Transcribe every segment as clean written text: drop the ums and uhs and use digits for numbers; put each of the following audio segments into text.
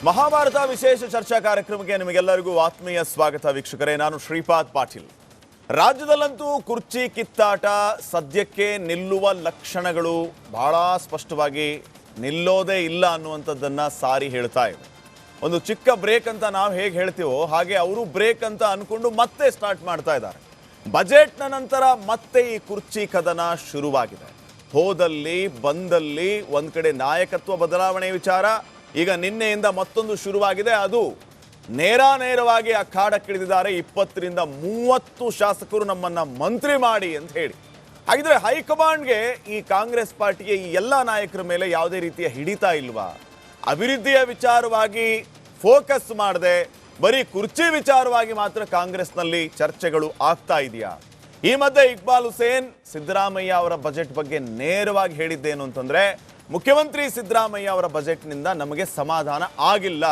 ಮಹಾಭಾರತ ವಿಶೇಷ ಚರ್ಚಾ ಕಾರ್ಯಕ್ರಮಕ್ಕೆ ನಿಮಗೆಲ್ಲರಿಗೂ ಆತ್ಮೀಯ ಸ್ವಾಗತ ವೀಕ್ಷಕರೇ. ನಾನು ಶ್ರೀಪಾದ್ ಪಾಟೀಲ್. ರಾಜ್ಯದಲ್ಲಂತೂ ಕುರ್ಚಿ ಕಿತ್ತಾಟ ಸದ್ಯಕ್ಕೆ ನಿಲ್ಲುವ ಲಕ್ಷಣಗಳು ಬಹಳ ಸ್ಪಷ್ಟವಾಗಿ ನಿಲ್ಲೋದೇ ಇಲ್ಲ ಅನ್ನುವಂಥದ್ದನ್ನು ಸಾರಿ ಹೇಳ್ತಾ ಇದೆ. ಒಂದು ಚಿಕ್ಕ ಬ್ರೇಕ್ ಅಂತ ನಾವು ಹೇಗೆ ಹೇಳ್ತೀವೋ ಹಾಗೆ ಅವರು ಬ್ರೇಕ್ ಅಂತ ಅಂದ್ಕೊಂಡು ಮತ್ತೆ ಸ್ಟಾರ್ಟ್ ಮಾಡ್ತಾ ಇದ್ದಾರೆ. ಬಜೆಟ್ನ ನಂತರ ಮತ್ತೆ ಈ ಕುರ್ಚಿ ಕದನ ಶುರುವಾಗಿದೆ. ಹೋದಲ್ಲಿ ಬಂದಲ್ಲಿ ಒಂದು ಕಡೆ ನಾಯಕತ್ವ ಬದಲಾವಣೆ ವಿಚಾರ, ಈಗ ನಿನ್ನೆಯಿಂದ ಮತ್ತೊಂದು ಶುರುವಾಗಿದೆ. ಅದು ನೇರವಾಗಿ ಅಖಾಡಕ್ಕಿಳಿದಿದ್ದಾರೆ. 20 ರಿಂದ 30 ಶಾಸಕರು ನಮ್ಮನ್ನ ಮಂತ್ರಿ ಮಾಡಿ ಅಂತ ಹೇಳಿ. ಹಾಗಿದ್ರೆ ಹೈಕಮಾಂಡ್ಗೆ ಈ ಕಾಂಗ್ರೆಸ್ ಪಾರ್ಟಿಗೆ ಈ ಎಲ್ಲ ನಾಯಕರ ಮೇಲೆ ಯಾವುದೇ ರೀತಿಯ ಹಿಡಿತ ಇಲ್ವಾ? ಅಭಿವೃದ್ಧಿಯ ವಿಚಾರವಾಗಿ ಫೋಕಸ್ ಮಾಡದೆ ಬರೀ ಕುರ್ಚಿ ವಿಚಾರವಾಗಿ ಮಾತ್ರ ಕಾಂಗ್ರೆಸ್ನಲ್ಲಿ ಚರ್ಚೆಗಳು ಆಗ್ತಾ ಇದೆಯಾ? ಈ ಮಧ್ಯೆ ಇಕ್ಬಾಲ್ ಹುಸೇನ್ ಸಿದ್ದರಾಮಯ್ಯ ಅವರ ಬಜೆಟ್ ಬಗ್ಗೆ ನೇರವಾಗಿ ಹೇಳಿದ್ದೇನು ಅಂತಂದ್ರೆ, ಮುಖ್ಯಮಂತ್ರಿ ಸಿದ್ದರಾಮಯ್ಯ ಅವರ ಬಜೆಟ್ನಿಂದ ನಮಗೆ ಸಮಾಧಾನ ಆಗಿಲ್ಲ,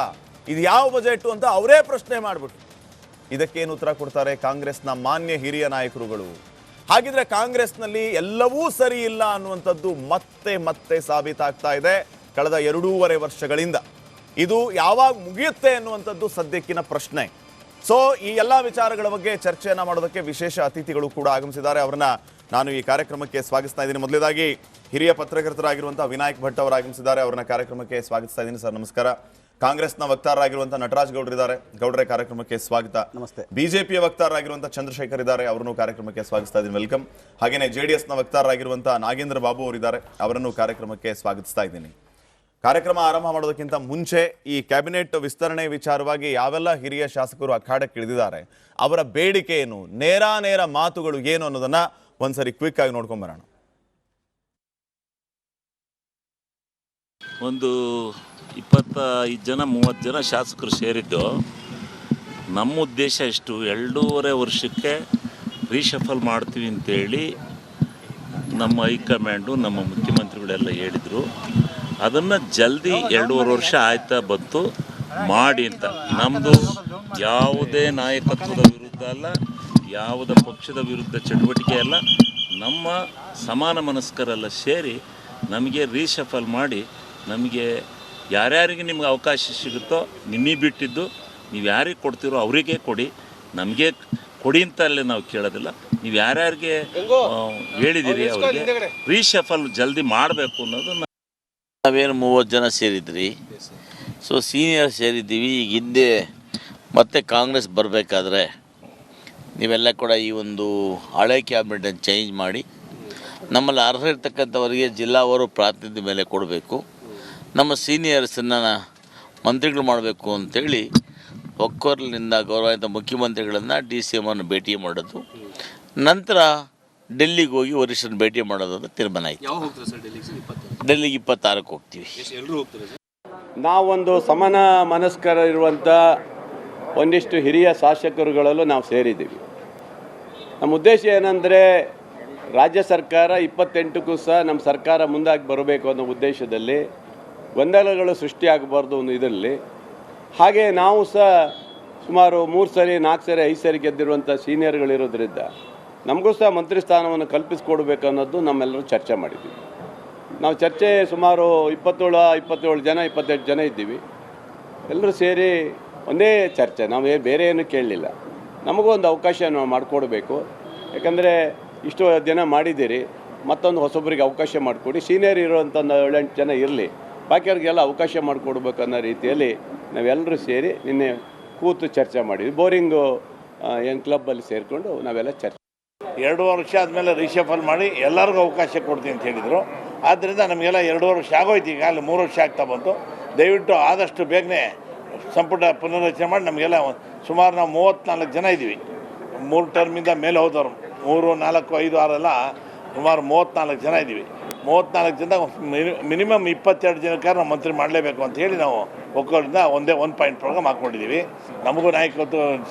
ಇದು ಯಾವ ಬಜೆಟ್ ಅಂತ ಅವರೇ ಪ್ರಶ್ನೆ ಮಾಡಿಬಿಟ್ಟು ಇದಕ್ಕೇನು ಉತ್ತರ ಕೊಡ್ತಾರೆ ಕಾಂಗ್ರೆಸ್ನ ಮಾನ್ಯ ಹಿರಿಯ ನಾಯಕರುಗಳು? ಹಾಗಿದ್ರೆ ಕಾಂಗ್ರೆಸ್ನಲ್ಲಿ ಎಲ್ಲವೂ ಸರಿ ಇಲ್ಲ ಅನ್ನುವಂಥದ್ದು ಮತ್ತೆ ಸಾಬೀತಾಗ್ತಾ ಇದೆ ಕಳೆದ 2.5 ವರ್ಷಗಳಿಂದ. ಇದು ಯಾವಾಗ ಮುಗಿಯುತ್ತೆ ಅನ್ನುವಂಥದ್ದು ಸದ್ಯಕ್ಕಿನ ಪ್ರಶ್ನೆ. ಸೊ ಈ ಎಲ್ಲ ವಿಚಾರಗಳ ಬಗ್ಗೆ ಚರ್ಚೆಯನ್ನು ಮಾಡೋದಕ್ಕೆ ವಿಶೇಷ ಅತಿಥಿಗಳು ಕೂಡ ಆಗಮಿಸಿದ್ದಾರೆ. ಅವರನ್ನ ನಾನು ಈ ಕಾರ್ಯಕ್ರಮಕ್ಕೆ ಸ್ವಾಗತಿಸ್ತಾ ಇದ್ದೀನಿ. ಮೊದಲೇದಾಗಿ ಹಿರಿಯ ಪತ್ರಕರ್ತರಾಗಿರುವಂತಹ ವಿನಾಯಕ್ ಭಟ್ ಅವರು ಆಗಮಿಸಿದ್ದಾರೆ. ಅವರನ್ನ ಕಾರ್ಯಕ್ರಮಕ್ಕೆ ಸ್ವಾಗತಿಸ್ತಾ ಇದ್ದೀನಿ. ಸರ್ ನಮಸ್ಕಾರ. ಕಾಂಗ್ರೆಸ್ನ ವಕ್ತಾರರಾಗಿರುವಂತಹ ನಟರಾಜ್ ಗೌಡ್ರು ಇದ್ದಾರೆ. ಗೌಡ್ರೆ ಕಾರ್ಯಕ್ರಮಕ್ಕೆ ಸ್ವಾಗತ. ನಮಸ್ತೆ. ಬಿಜೆಪಿಯ ವಕ್ತಾರರಾಗಿರುವಂತಹ ಚಂದ್ರಶೇಖರ್ ಇದ್ದಾರೆ, ಅವರನ್ನು ಕಾರ್ಯಕ್ರಮಕ್ಕೆ ಸ್ವಾಗತಿಸ್ತಾ ಇದ್ದೀನಿ. ವೆಲ್ಕಮ್. ಹಾಗೇನೆ JDS ನ ವಕ್ತಾರರಾಗಿರುವಂತಹ ನಾಗೇಂದ್ರ ಬಾಬು ಅವರಿದ್ದಾರೆ, ಅವರನ್ನು ಕಾರ್ಯಕ್ರಮಕ್ಕೆ ಸ್ವಾಗತಿಸ್ತಾ ಇದ್ದೀನಿ. ಕಾರ್ಯಕ್ರಮ ಆರಂಭ ಮಾಡೋದಕ್ಕಿಂತ ಮುಂಚೆ ಈ ಕ್ಯಾಬಿನೆಟ್ ವಿಸ್ತರಣೆ ವಿಚಾರವಾಗಿ ಯಾವೆಲ್ಲ ಹಿರಿಯ ಶಾಸಕರು ಅಖಾಡಕ್ಕೆ ಇಳಿದಿದ್ದಾರೆ, ಅವರ ಬೇಡಿಕೆ ಏನು, ನೇರ ಮಾತುಗಳು ಏನು ಅನ್ನೋದನ್ನ ಒಂದ್ಸರಿ ಕ್ವಿಕ್ ಆಗಿ ನೋಡ್ಕೊಂಡ್ ಬರೋಣ. ಒಂದು 25 ಜನ 30 ಜನ ಶಾಸಕರು ಸೇರಿದ್ದು. ನಮ್ಮ ಉದ್ದೇಶ ಎಷ್ಟು, 2.5 ವರ್ಷಕ್ಕೆ ರೀಶಫಲ್ ಮಾಡ್ತೀವಿ ಅಂತೇಳಿ ನಮ್ಮ ಹೈಕಮಾಂಡು ನಮ್ಮ ಮುಖ್ಯಮಂತ್ರಿಗಳೆಲ್ಲ ಹೇಳಿದರು. ಅದನ್ನು ಜಲ್ದಿ 2.5 ವರ್ಷ ಆಯ್ತಾ ಬಂತು ಮಾಡಿ ಅಂತ. ನಮ್ಮದು ಯಾವುದೇ ನಾಯಕತ್ವದ ವಿರುದ್ಧ ಅಲ್ಲ, ಯಾವುದೇ ಪಕ್ಷದ ವಿರುದ್ಧ ಚಟುವಟಿಕೆ ಅಲ್ಲ. ನಮ್ಮ ಸಮಾನ ಮನಸ್ಕರೆಲ್ಲ ಸೇರಿ ನಮಗೆ ರೀಶಫಲ್ ಮಾಡಿ, ನಮಗೆ ಯಾರ್ಯಾರಿಗೆ ನಿಮ್ಗೆ ಅವಕಾಶ ಸಿಗುತ್ತೋ ನಿಮಗೆ ಬಿಟ್ಟಿದ್ದು, ನೀವು ಯಾರಿಗೆ ಕೊಡ್ತೀರೋ ಅವರಿಗೆ ಕೊಡಿ, ನಮಗೆ ಕೊಡಿ ಅಂತಲ್ಲೇ ನಾವು ಕೇಳೋದಿಲ್ಲ. ನೀವು ಯಾರ್ಯಾರಿಗೆ ಹೇಳಿದ್ದೀರಿ ಅವರಿಗೆ ರೀಶಫಲ್ ಜಲ್ದಿ ಮಾಡಬೇಕು ಅನ್ನೋದು. ನಾವೇನು 30 ಜನ ಸೇರಿದ್ರಿ, ಸೊ ಸೀನಿಯರ್ ಸೇರಿದ್ದೀವಿ. ಈಗ ಹಿಂದೆ ಮತ್ತೆ ಕಾಂಗ್ರೆಸ್ ಬರಬೇಕಾದ್ರೆ ನೀವೆಲ್ಲ ಕೂಡ ಈ ಒಂದು ಹಳೆ ಕ್ಯಾಬಿನೆಟನ್ನು ಚೇಂಜ್ ಮಾಡಿ ನಮ್ಮಲ್ಲಿ ಅರ್ಹ ಇರ್ತಕ್ಕಂಥವರಿಗೆ ಜಿಲ್ಲಾವರು ಪ್ರಾತಿನಿಧ್ಯ ಮೇಲೆ ಕೊಡಬೇಕು, ನಮ್ಮ ಸೀನಿಯರ್ಸನ್ನು ಮಂತ್ರಿಗಳು ಮಾಡಬೇಕು ಅಂತೇಳಿ ಒಕ್ಕೊರಲಿನಿಂದ ಗೌರವಾನ್ವಿತ ಮುಖ್ಯಮಂತ್ರಿಗಳನ್ನು DCM ಅನ್ನು ಭೇಟಿ ಮಾಡೋದು, ನಂತರ ಡೆಲ್ಲಿಗೆ ಹೋಗಿ ವರಿಷ್ಠರನ್ನು ಭೇಟಿ ಮಾಡೋದು ಅಂತ ತೀರ್ಮಾನ ಆಯಿತು. ಡೆಲ್ಲಿಗೆ 26ಕ್ಕೆ ಹೋಗ್ತೀವಿ. ನಾವೊಂದು ಸಮಾನ ಮನಸ್ಕರ ಇರುವಂಥ ಒಂದಿಷ್ಟು ಹಿರಿಯ ಶಾಸಕರುಗಳಲ್ಲೂ ನಾವು ಸೇರಿದ್ದೀವಿ. ನಮ್ಮ ಉದ್ದೇಶ ಏನಂದರೆ, ರಾಜ್ಯ ಸರ್ಕಾರ 28ಕ್ಕೂ ಸಹ ನಮ್ಮ ಸರ್ಕಾರ ಮುಂದಾಗಿ ಬರಬೇಕು ಅನ್ನೋ ಉದ್ದೇಶದಲ್ಲಿ ಗೊಂದಲಗಳು ಸೃಷ್ಟಿಯಾಗಬಾರ್ದು ಅನ್ನೋ ಇದರಲ್ಲಿ. ಹಾಗೆ ನಾವು ಸಹ ಸುಮಾರು 3 ಸರಿ 4 ಸರಿ 5 ಸರಿ ಗೆದ್ದಿರುವಂಥ ಸೀನಿಯರ್ಗಳಿರೋದ್ರಿಂದ ನಮಗೂ ಸಹ ಮಂತ್ರಿ ಸ್ಥಾನವನ್ನು ಕಲ್ಪಿಸ್ಕೊಡ್ಬೇಕು ಅನ್ನೋದು ನಮ್ಮೆಲ್ಲರೂ ಚರ್ಚೆ ಮಾಡಿದ್ದೀವಿ. ನಾವು ಚರ್ಚೆ ಸುಮಾರು 27 ಜನ 28 ಜನ ಇದ್ದೀವಿ. ಎಲ್ಲರೂ ಸೇರಿ ಒಂದೇ ಚರ್ಚೆ, ನಾವು ಬೇರೆ ಏನು ಕೇಳಲಿಲ್ಲ. ನಮಗೂ ಒಂದು ಅವಕಾಶ ನಾವು ಮಾಡಿಕೊಡ್ಬೇಕು. ಯಾಕಂದರೆ ಇಷ್ಟು ದಿನ ಮಾಡಿದ್ದೀರಿ, ಮತ್ತೊಂದು ಹೊಸೊಬ್ಬರಿಗೆ ಅವಕಾಶ ಮಾಡಿಕೊಡಿ. ಸೀನಿಯರ್ ಇರೋವಂಥ 7-8 ಜನ ಇರಲಿ, ಬಾಕಿಯವ್ರಿಗೆಲ್ಲ ಅವಕಾಶ ಮಾಡಿಕೊಡ್ಬೇಕು ಅನ್ನೋ ರೀತಿಯಲ್ಲಿ ನಾವೆಲ್ಲರೂ ಸೇರಿ ನಿನ್ನೆ ಕೂತು ಚರ್ಚೆ ಮಾಡಿದ್ವಿ. ಬೋರಿಂಗು ಏನು ಕ್ಲಬ್ಬಲ್ಲಿ ಸೇರಿಕೊಂಡು ನಾವೆಲ್ಲ ಚರ್ಚೆ. 2 ವರ್ಷ ಆದಮೇಲೆ ರೀಶಫಲ್ ಮಾಡಿ ಎಲ್ಲರಿಗೂ ಅವಕಾಶ ಕೊಡ್ತೀನಿ ಅಂತ ಹೇಳಿದರು. ಆದ್ದರಿಂದ ನಮಗೆಲ್ಲ 2 ವರ್ಷ ಆಗೋಯ್ತು, ಈಗ ಅಲ್ಲಿ 3 ವರ್ಷ ಆಗ್ತಾ ಬಂತು. ದಯವಿಟ್ಟು ಆದಷ್ಟು ಬೇಗನೆ ಸಂಪುಟ ಪುನರ್ರಚನೆ ಮಾಡಿ. ನಮಗೆಲ್ಲ ಸುಮಾರು ನಾವು 34 ಜನ ಇದ್ದೀವಿ. 3 ಟರ್ಮಿಂದ ಮೇಲೆ ಹೋದವರು 3, 4, 5, 6 ಎಲ್ಲ ಸುಮಾರು 34 ಜನ ಇದ್ದೀವಿ. 34 ಜನ ಮಿನಿಮಮ್ 22 ಜನಕ್ಕೆ ನಾವು ಮಂತ್ರಿ ಮಾಡಲೇಬೇಕು ಅಂತ ಹೇಳಿ ನಾವು ಒಕ್ಕೂಟದಿಂದ ಒಂದು ಪಾಯಿಂಟ್ ಪ್ರೋಗ್ರಾಮ್ ಹಾಕ್ಕೊಂಡಿದ್ದೀವಿ. ನಮಗೂ ನಾಯಕತ್ವ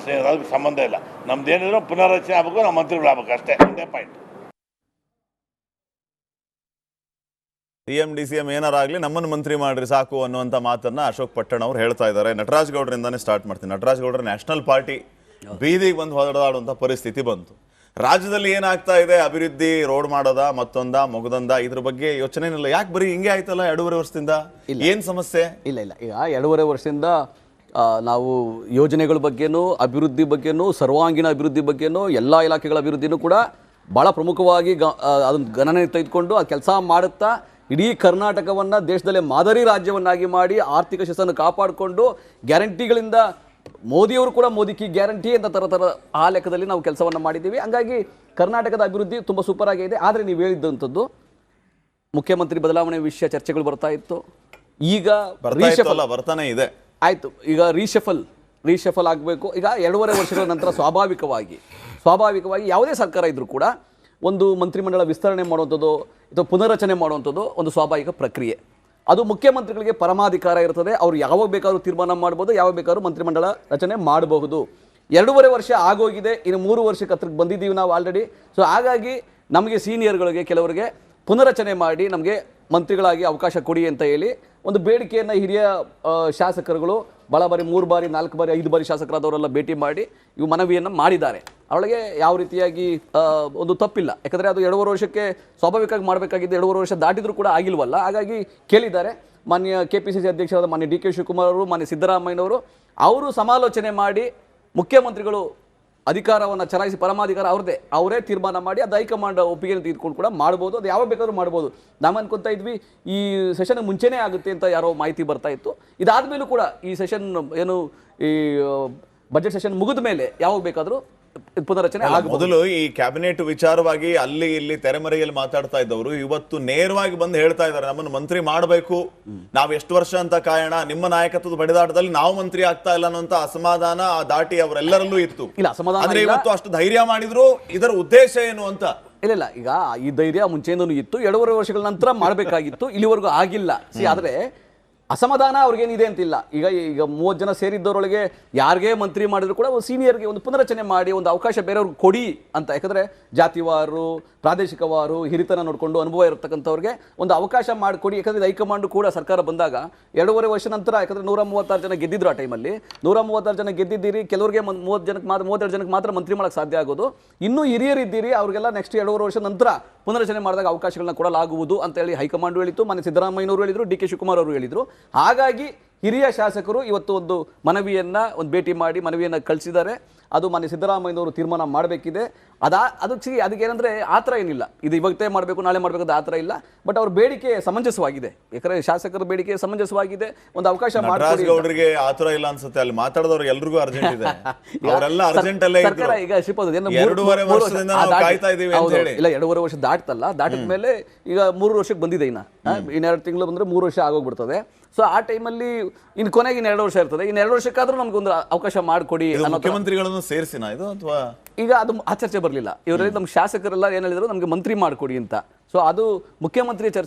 ಅದಕ್ಕೆ ಸಂಬಂಧ ಇಲ್ಲ. ನಮ್ದೇನಿದ್ರು ಪುನರ್ರಚನೆ ಆಗಬೇಕು, ನಾವು ಮಂತ್ರಿಗಳಾಗಬೇಕು, ಅಷ್ಟೇ, ಒಂದೇ ಪಾಯಿಂಟ್. CM DCM ಏನಾರಾಗಲಿ ನಮ್ಮನ್ನು ಮಂತ್ರಿ ಮಾಡ್ರಿ ಸಾಕು ಅನ್ನುವಂಥ ಮಾತನ್ನ ಅಶೋಕ್ ಪಟ್ಟಣ್ ಅವರು ಹೇಳ್ತಾ ಇದ್ದಾರೆ. ನಟರಾಜ್ ಗೌಡ್ರಿಂದಾನೇ ಸ್ಟಾರ್ಟ್ ಮಾಡ್ತೀನಿ. ನಟರಾಜ್ ಗೌಡ್ರ ನ್ಯಾಷನಲ್ ಪಾರ್ಟಿ ಬೀದಿಗೆ ಬಂದು ಹೊಡೆದಾಡುವಂಥ ಪರಿಸ್ಥಿತಿ ಬಂತು. ರಾಜ್ಯದಲ್ಲಿ ಏನಾಗ್ತಾ ಇದೆ, ಅಭಿವೃದ್ಧಿ, ರೋಡ್ ಮಾಡೋದ, ಮತ್ತೊಂದ, ಮುಗದೊಂದ, ಇದ್ರ ಬಗ್ಗೆ ಯೋಚನೆ ಇಲ್ಲ. ಯಾಕೆ ಬರೀ ಹಿಂಗೆ ಆಯ್ತಲ್ಲ 2.5 ವರ್ಷದಿಂದ? ಏನ್ ಸಮಸ್ಯೆ? ಇಲ್ಲ ಈಗ 2.5 ವರ್ಷದಿಂದ ನಾವು ಯೋಜನೆಗಳ ಬಗ್ಗೆನೂ ಅಭಿವೃದ್ಧಿ ಬಗ್ಗೆನೂ ಸರ್ವಾಂಗೀಣ ಅಭಿವೃದ್ಧಿ ಬಗ್ಗೆನೂ ಎಲ್ಲ ಇಲಾಖೆಗಳ ಅಭಿವೃದ್ಧಿನೂ ಕೂಡ ಭಾಳ ಪ್ರಮುಖವಾಗಿ ಅದನ್ನು ಗಣನೆ ತೆಗೆದುಕೊಂಡು ಆ ಕೆಲಸ ಮಾಡುತ್ತಾ ಇಡೀ ಕರ್ನಾಟಕವನ್ನು ದೇಶದಲ್ಲೇ ಮಾದರಿ ರಾಜ್ಯವನ್ನಾಗಿ ಮಾಡಿ ಆರ್ಥಿಕ ಶಿಸ್ತನ್ನು ಕಾಪಾಡಿಕೊಂಡು ಗ್ಯಾರಂಟಿಗಳಿಂದ ಮೋದಿಯವರು ಕೂಡ ಮೋದಿ ಕಿ ಗ್ಯಾರಂಟಿ ಅಂತ ಥರ ಆ ಲೆಕ್ಕದಲ್ಲಿ ನಾವು ಕೆಲಸವನ್ನು ಮಾಡಿದ್ದೀವಿ. ಹಂಗಾಗಿ ಕರ್ನಾಟಕದ ಅಭಿವೃದ್ಧಿ ತುಂಬ ಸೂಪರ್ ಆಗಿದೆ. ಆದರೆ ನೀವು ಹೇಳಿದ್ದಂಥದ್ದು ಮುಖ್ಯಮಂತ್ರಿ ಬದಲಾವಣೆ ವಿಷಯ ಚರ್ಚೆಗಳು ಬರ್ತಾ ಇತ್ತು. ಈಗ ಬರ್ತಾನೆ ಇದೆ. ಆಯಿತು, ಈಗ ರೀಶಫಲ್ ಆಗಬೇಕು. ಈಗ 2.5 ವರ್ಷಗಳ ನಂತರ ಸ್ವಾಭಾವಿಕವಾಗಿ ಯಾವುದೇ ಸರ್ಕಾರ ಇದ್ರೂ ಕೂಡ ಒಂದು ಮಂತ್ರಿಮಂಡಲ ವಿಸ್ತರಣೆ ಮಾಡುವಂಥದ್ದು ಅಥವಾ ಪುನರ್ರಚನೆ ಮಾಡುವಂಥದ್ದು ಒಂದು ಸ್ವಾಭಾವಿಕ ಪ್ರಕ್ರಿಯೆ. ಅದು ಮುಖ್ಯಮಂತ್ರಿಗಳಿಗೆ ಪರಮಾಧಿಕಾರ ಇರ್ತದೆ. ಅವರು ಯಾವಾಗ ಬೇಕಾದ್ರೂ ತೀರ್ಮಾನ ಮಾಡ್ಬೋದು, ಯಾವಾಗ ಬೇಕಾದ್ರೂ ಮಂತ್ರಿಮಂಡಲ ರಚನೆ ಮಾಡಬಹುದು. 2.5 ವರ್ಷ ಆಗೋಗಿದೆ, ಇನ್ನು 3 ವರ್ಷಕ್ಕೆ ಹತ್ರಕ್ಕೆ ಬಂದಿದ್ದೀವಿ ನಾವು ಆಲ್ರೆಡಿ. ಸೊ ಹಾಗಾಗಿ ನಮಗೆ ಸೀನಿಯರ್ಗಳಿಗೆ ಕೆಲವರಿಗೆ ಪುನರಚನೆ ಮಾಡಿ ನಮಗೆ ಮಂತ್ರಿಗಳಾಗಿ ಅವಕಾಶ ಕೊಡಿ ಅಂತ ಹೇಳಿ ಒಂದು ಬೇಡಿಕೆಯನ್ನು ಹಿರಿಯ ಶಾಸಕರುಗಳು ಭಾಳ ಬಾರಿ 3 ಬಾರಿ 4 ಬಾರಿ 5 ಬಾರಿ ಶಾಸಕರಾದವರೆಲ್ಲ ಭೇಟಿ ಮಾಡಿ ಇವು ಮನವಿಯನ್ನು ಮಾಡಿದ್ದಾರೆ. ಅವಳಿಗೆ ಯಾವ ರೀತಿಯಾಗಿ ಒಂದು ತಪ್ಪಿಲ್ಲ, ಯಾಕಂದರೆ ಅದು 2.5 ವರ್ಷಕ್ಕೆ ಸ್ವಾಭಾವಿಕವಾಗಿ ಮಾಡಬೇಕಾಗಿದ್ದು 2.5 ವರ್ಷ ದಾಟಿದ್ರೂ ಕೂಡ ಆಗಿಲ್ವಲ್ಲ. ಹಾಗಾಗಿ ಕೇಳಿದ್ದಾರೆ. ಮಾನ್ಯ KPCC ಅಧ್ಯಕ್ಷರಾದ ಮಾನ್ಯ DK ಶಿವಕುಮಾರ್ ಅವರು, ಮಾನ್ಯ ಸಿದ್ದರಾಮಯ್ಯನವರು ಅವರು ಸಮಾಲೋಚನೆ ಮಾಡಿ ಮುಖ್ಯಮಂತ್ರಿಗಳು ಅಧಿಕಾರವನ್ನು ಚಲಾಯಿಸಿ ಪರಮಾಧಿಕಾರ ಅವರೇ ತೀರ್ಮಾನ ಮಾಡಿ ಅದು ಹೈಕಮಾಂಡ್ ಒಪ್ಪಿಗೆಯನ್ನು ತೆಗೆದುಕೊಂಡು ಕೂಡ ಮಾಡ್ಬೋದು. ಅದು ಯಾವಾಗ ಬೇಕಾದ್ರೂ ಮಾಡ್ಬೋದು. ನಾವು ಅನ್ಕೊತಾ ಇದ್ವಿ ಈ ಸೆಷನ್ ಮುಂಚೆನೇ ಆಗುತ್ತೆ ಅಂತ ಯಾರೋ ಮಾಹಿತಿ ಬರ್ತಾ ಇತ್ತು. ಇದಾದ್ಮೇಲೂ ಕೂಡ ಈ ಸೆಷನ್ ಈ ಬಜೆಟ್ ಸೆಷನ್ ಮುಗಿದ ಮೇಲೆ ಯಾವಾಗ ಬೇಕಾದರೂ ಪುನರಚನೆ ಆಗಬಹುದು. ಮೊದಲು ಈ ಕ್ಯಾಬಿನೆಟ್ ವಿಚಾರವಾಗಿ ಅಲ್ಲಿ ಇಲ್ಲಿ ತೆರೆಮರೆಯಲ್ಲಿ ಮಾತಾಡ್ತಾ ಇದ್ದವರು ಇವತ್ತು ನೇರವಾಗಿ ಬಂದು ಹೇಳ್ತಾ ಇದ್ದಾರೆ, ನಮ್ಮನ್ನು ಮಂತ್ರಿ ಮಾಡಬೇಕು, ನಾವು ಎಷ್ಟು ವರ್ಷ ಅಂತ ಕಾಯೋಣ, ನಿಮ್ಮ ನಾಯಕತ್ವದ ಬಡಿದಾಟದಲ್ಲಿ ನಾವು ಮಂತ್ರಿ ಆಗ್ತಾ ಇಲ್ಲ ಅನ್ನೋಂತ ಅಸಮಾಧಾನ ದಾಟಿ ಅವರೆಲ್ಲರಲ್ಲೂ ಇತ್ತು. ಆದ್ರೆ ಇವತ್ತು ಅಷ್ಟು ಧೈರ್ಯ ಮಾಡಿದ್ರು. ಇದರ ಉದ್ದೇಶ ಏನು ಅಂತ? ಇಲ್ಲ ಈಗ ಈ ಧೈರ್ಯ ಮುಂಚೆಯಿಂದನೂ ಇತ್ತು. 2.5 ವರ್ಷಗಳ ನಂತರ ಮಾಡಬೇಕಾಗಿತ್ತು, ಇಲ್ಲಿವರೆಗೂ ಆಗಿಲ್ಲ. ಆದ್ರೆ ಅಸಮಾಧಾನ ಅವ್ರಿಗೇನಿದೆ ಅಂತಿಲ್ಲ. ಈಗ 30 ಜನ ಸೇರಿದ್ದವರೊಳಗೆ ಯಾರಿಗೇ ಮಂತ್ರಿ ಮಾಡಿದ್ರು ಕೂಡ ಒಂದು ಸೀನಿಯರ್ಗೆ ಒಂದು ಪುನರಚನೆ ಮಾಡಿ ಒಂದು ಅವಕಾಶ ಬೇರೆಯವ್ರಿಗೆ ಕೊಡಿ ಅಂತ. ಯಾಕಂದರೆ ಜಾತಿವಾರು, ಪ್ರಾದೇಶಿಕವಾರು, ಹಿರಿತನ ನೋಡಿಕೊಂಡು ಅನುಭವ ಇರತಕ್ಕಂಥವ್ರಿಗೆ ಒಂದು ಅವಕಾಶ ಮಾಡಿಕೊಡಿ. ಯಾಕಂದರೆ ಹೈಕಮಾಂಡ್ ಕೂಡ ಸರ್ಕಾರ ಬಂದಾಗ 2.5 ವರ್ಷ ನಂತರ, ಯಾಕಂದರೆ 136 ಜನ ಗೆದ್ದಿದ್ರು ಆ ಟೈಮಲ್ಲಿ. 136 ಜನ ಗೆದ್ದಿದ್ದೀರಿ, ಕೆಲವರಿಗೆ 32 ಜನಕ್ಕೆ ಮಾತ್ರ ಮಂತ್ರಿ ಮಾಡೋಕ್ಕೆ ಸಾಧ್ಯ ಆಗೋದು. ಇನ್ನೂ ಹಿರಿಯರಿದ್ದೀರಿ, ಅವ್ರಿಗೆಲ್ಲ ನೆಕ್ಸ್ಟ್ 2.5 ವರ್ಷ ನಂತರ ಪುನರಚನೆ ಮಾಡಿದಾಗ ಅವಕಾಶಗಳನ್ನ ಕೊಡಲಾಗುವುದು ಅಂತ ಹೇಳಿ ಹೈಕಮಾಂಡ್ ಹೇಳಿತ್ತು. ಮಾನ್ಯ ಸಿದ್ದರಾಮಯ್ಯನವರು ಹೇಳಿದರು, DK ಶಿವಕುಮಾರ್ ಅವರು ಹೇಳಿದರು. ಹಾಗಾಗಿ ಹಿರಿಯ ಶಾಸಕರು ಇವತ್ತು ಒಂದು ಭೇಟಿ ಮಾಡಿ ಮನವಿಯನ್ನು ಕಳಿಸಿದ್ದಾರೆ. ಅದು ಮಾನ್ಯ ಸಿದ್ದರಾಮಯ್ಯನವರು ತೀರ್ಮಾನ ಮಾಡಬೇಕಿದೆ. ಅದಕ್ಕೆ ಏನಂದ್ರೆ ಆ ಥರ ಏನಿಲ್ಲ, ಇದು ಇವತ್ತೇ ಮಾಡಬೇಕು ನಾಳೆ ಮಾಡಬೇಕು ಆ ಥರ ಇಲ್ಲ. ಬಟ್ ಅವ್ರ ಬೇಡಿಕೆ ಸಮಂಜಸವಾಗಿದೆ. ಯಾಕಂದ್ರೆ ಶಾಸಕರ ಬೇಡಿಕೆ ಸಮಂಜಸವಾಗಿದೆ. ಒಂದು ಅವಕಾಶ ಗೌಡರಿಗೆ ಆ ಥರ ಇಲ್ಲ ಅನ್ಸುತ್ತೆ. ಅಲ್ಲಿ ಮಾತಾಡಿದವರು ಎಲ್ರಿಗೂ ಅರ್ಜೆಂಟ್ ಇದೆ. ಅವರೆಲ್ಲ ಅರ್ಜೆಂಟ್ ಅಲ್ಲೇ ಸರ್ಕಾರ ಈಗ ಶ್ರೀಪಾದ್ 2.5 ವರ್ಷದಿಂದ ನಾವು ಕಾಯ್ತಾ ಇದೀವಿ ಅಂತ ಹೇಳಿ. ಇಲ್ಲ 2.5 ವರ್ಷ ದಾಟ್ತಲ್ಲ, ದಾಟಿದ ಮೇಲೆ ಈಗ 3 ವರ್ಷಕ್ಕೆ ಬಂದಿದೆ. ಇನ್ನು 2 ತಿಂಗಳು ಬಂದ್ರೆ 3 ವರ್ಷ ಆಗೋಗ್ಬಿಡ್ತದೆ. ಸೊ ಆ ಟೈಮಲ್ಲಿ ಇನ್ನು ಕೊನೆಗೆ 2 ವರ್ಷ ಇರ್ತದೆ. ಇನ್ನು 2 ವರ್ಷಕ್ಕಾದ್ರೂ ನಮ್ಗೊಂದು ಅವಕಾಶ ಮಾಡಿಕೊಡಿ. ಮುಖ್ಯಮಂತ್ರಿಗಳನ್ನು ಸೇರಿಸಿನ ಇದು ಅಥವಾ ಈಗ ಅದು ಆ ಚರ್ಚೆ ಬರಲಿಲ್ಲ. ಇವರಲ್ಲಿ ನಮ್ಮ ಶಾಸಕರೆಲ್ಲ ಏನು ಹೇಳಿದ್ರು, ನಮಗೆ ಮಂತ್ರಿ ಮಾಡಿಕೊಡಿ ಅಂತ. ಸೊ ಅದು ಮುಖ್ಯಮಂತ್ರಿ ಚರ್ಚೆ